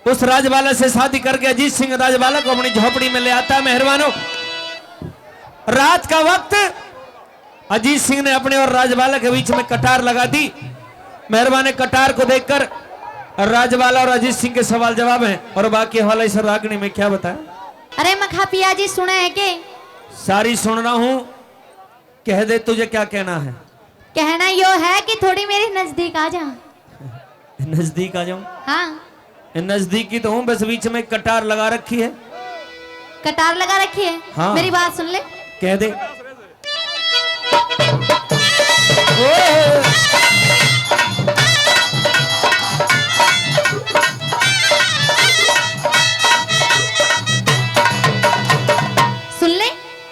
उस राजबाला से शादी करके अजीत सिंह राजबाला को अपनी झोपड़ी में ले आता है। मेहरबानों, रात का वक्त अजीत सिंह ने अपने और राजबाला के बीच में कटार लगा दी। मेहरबान, कटार को देखकर राजबाला और अजीत सिंह के सवाल जवाब हैं और बाकी हवाला इस रागनी में क्या बताया। अरे मखा पिया जी सुना है के? सारी सुन रहा हूं, कह दे तुझे क्या कहना है। कहना यो है कि थोड़ी मेरे नजदीक आ जा। नजदीक आ जाऊं? हाँ नजदीक की तो हूं, बस बीच में कटार लगा रखी है। कटार लगा रखी है? हाँ। मेरी बात सुन ले। कह दे। सुन ले।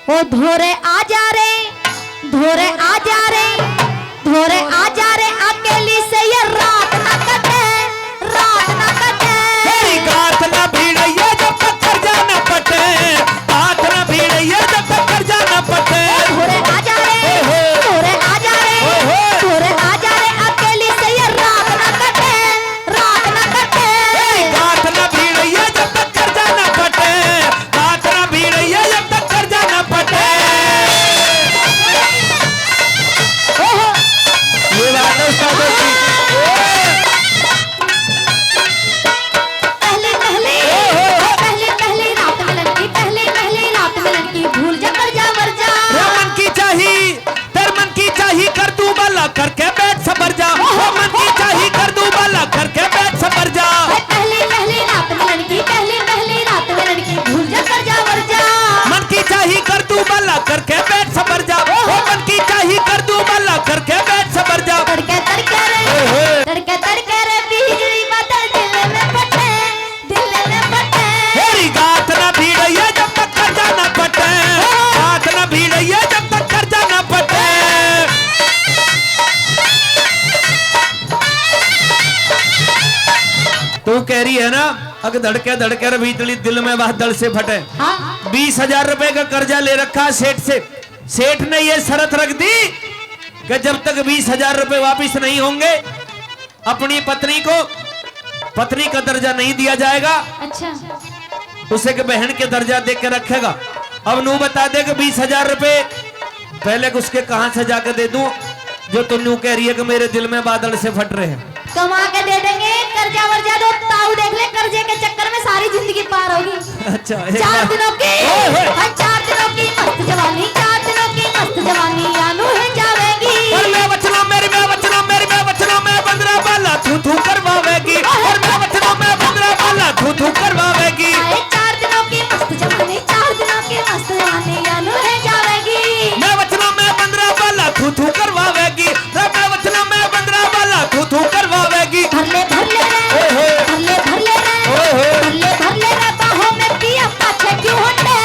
ओ धोरे आ जा रे, धोरे आ जा रे, धोरे आ जा रे, अकेली से ये रात ना कटे, रात ना कटे। तेरी गात ना भीड़िए जब तक कर जाना पटे, गात ना भीड़िए जब तक कर जाना पटे। धोरे आ जा रे, धोरे आ जा रे, धोरे आ जा रे, अकेली से ये रात ना कटे, रात ना कटे। तेरी गात ना भीड़िए जब तक कर जाना पटे, गात ना भीड़िए जब तक कर जाना पटे। ये बात है उस्ताद की। करके बैठ सबर जा, मन की चाही कर दूं बाला करके बैठ सबर जा। पहली पहली रात में लड़की, पहली पहली रात में लड़की, भूल जा कर जा वर जा। मन की चाही कर दूं बाला करके बैठ सबर जा, मन की चाही कर दूं बाला करके बैठ सबर जा। तड़के तड़के रे, तड़के तड़के रे, बिजली बादल दिल में फटे, दिल में फटे। तेरी गात ना भीड़िए जब तक कर जाना पटे, गात ना भीड़िए जब तक कर जाना पटे। तू कह रही है ना, अगर धड़के धड़के रे भीतली दिल में बादल से फटे। हाँ 20,000 रुपए का कर्जा ले रखा सेठ से। सेठ ने ये शर्त रख दी कि जब तक 20,000 रुपए वापिस नहीं होंगे अपनी पत्नी को पत्नी का दर्जा नहीं दिया जाएगा। अच्छा। उसे के बहन के दर्जा दे के रखेगा। अब नू बता दे कि 20,000 रुपए पहले उसके कहां से जाकर दे दूं जो तुम नू कह रही है कि मेरे दिल में बादल से फट रहे हैं। कमा के दे देंगे, कर्जा वर्जा दो, ताऊ देख ले, कर्जे के चक्कर में सारी जिंदगी पार होगी। अच्छा 4 दिनों की, 4 दिनों की मस्त जवानी, 4 दिनों की मस्त जवानी यानू है जावेगी। और मैं बचना मेरी, मैं बचना मेरी, मैं बचना मैं बंदरा बाला थू थू करवावेगी। और मैं बचना मैं बंदरा बाला थू थू करवावेगी। 4 दिनों की मस्त जवानी, 4 दिनों की मस्त जवानी यानू है जावेगी। मैं बचना मैं बंदरा बाला थू थू करवावेगी। मैं बचना मैं बंदरा बाला थू थू करवावेगी। भरले भरले रे, भरले भरले रे, भरले भरले रे, बाहों में पिया पाछे क्यों हटे,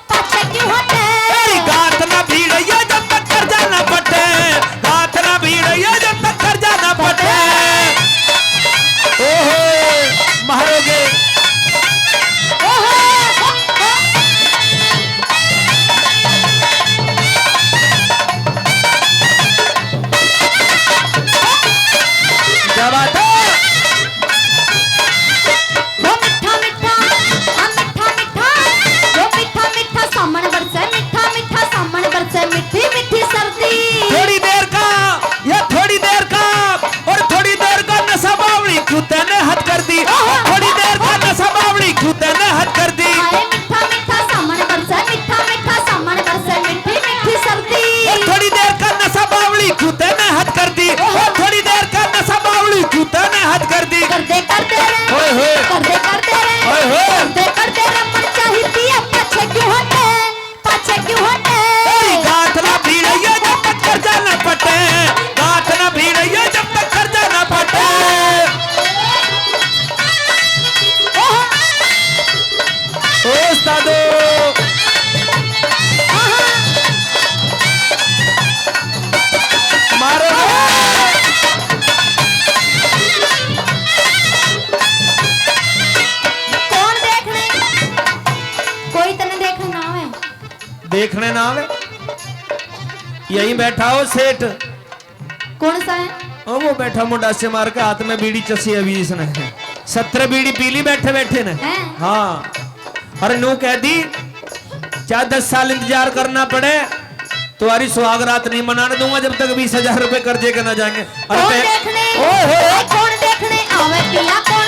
पाछे क्यों हटे। तेरी गात ना भीड़िए जब तक कर जाना पटे, गात ना भीड़िए जब तक कर जाना पटे। ओहो मारोगे। क्या बात है? वो मीठा मीठा, हाँ मीठा मीठा, वो मीठा मीठा सामन बरसे, मीठा मीठा सामन बरसे, मीठी मीठी सर्दी। थोड़ी देर का, ये थोड़ी देर का और थोड़ी देर का नशा बावड़ी क्यों तैने हद कर दी। थोड़ी देर का नशा बावड़ी क्यों तैने हद कर दी। आए मीठा मीठा सामन बरसे, मीठा मीठा सामन बरसे, मीठी मीठी सर्दी। थोड़ी देर का नशा बावड़ी क्यों तैने हद कर दी। थोड़ी देर का नशा बावड़ी क्यों तैने हद कर दी। करदे करदे रे, करदे करदे रे, करदे करदे रे, मन चाही पिया पाछे क्यों हटे, पाछे क्यों हटे। गात ना भीड़िए जब तक कर जाना पटे, गात ना भीड़िए जब तक कर जाना पटे। ओ उस्तादो मारो। कौन देखने, कोई तने देखने ना आवे, देखने ना आवे। यहीं बैठा हो सेठ। कौन सा है? वो बैठा मुंडा से मार के हाथ में बीड़ी चसी अभी इसने। 17 बीड़ी पीली बैठे बैठे ने। हैं? हाँ अरे नू कह दी चाहे 10 साल इंतजार करना पड़े तुम्हारी सुहागरात नहीं मनाने दूंगा जब तक 20,000 रुपए कर्जे के ना जाएंगे। कौन देखने आवे पिया कौन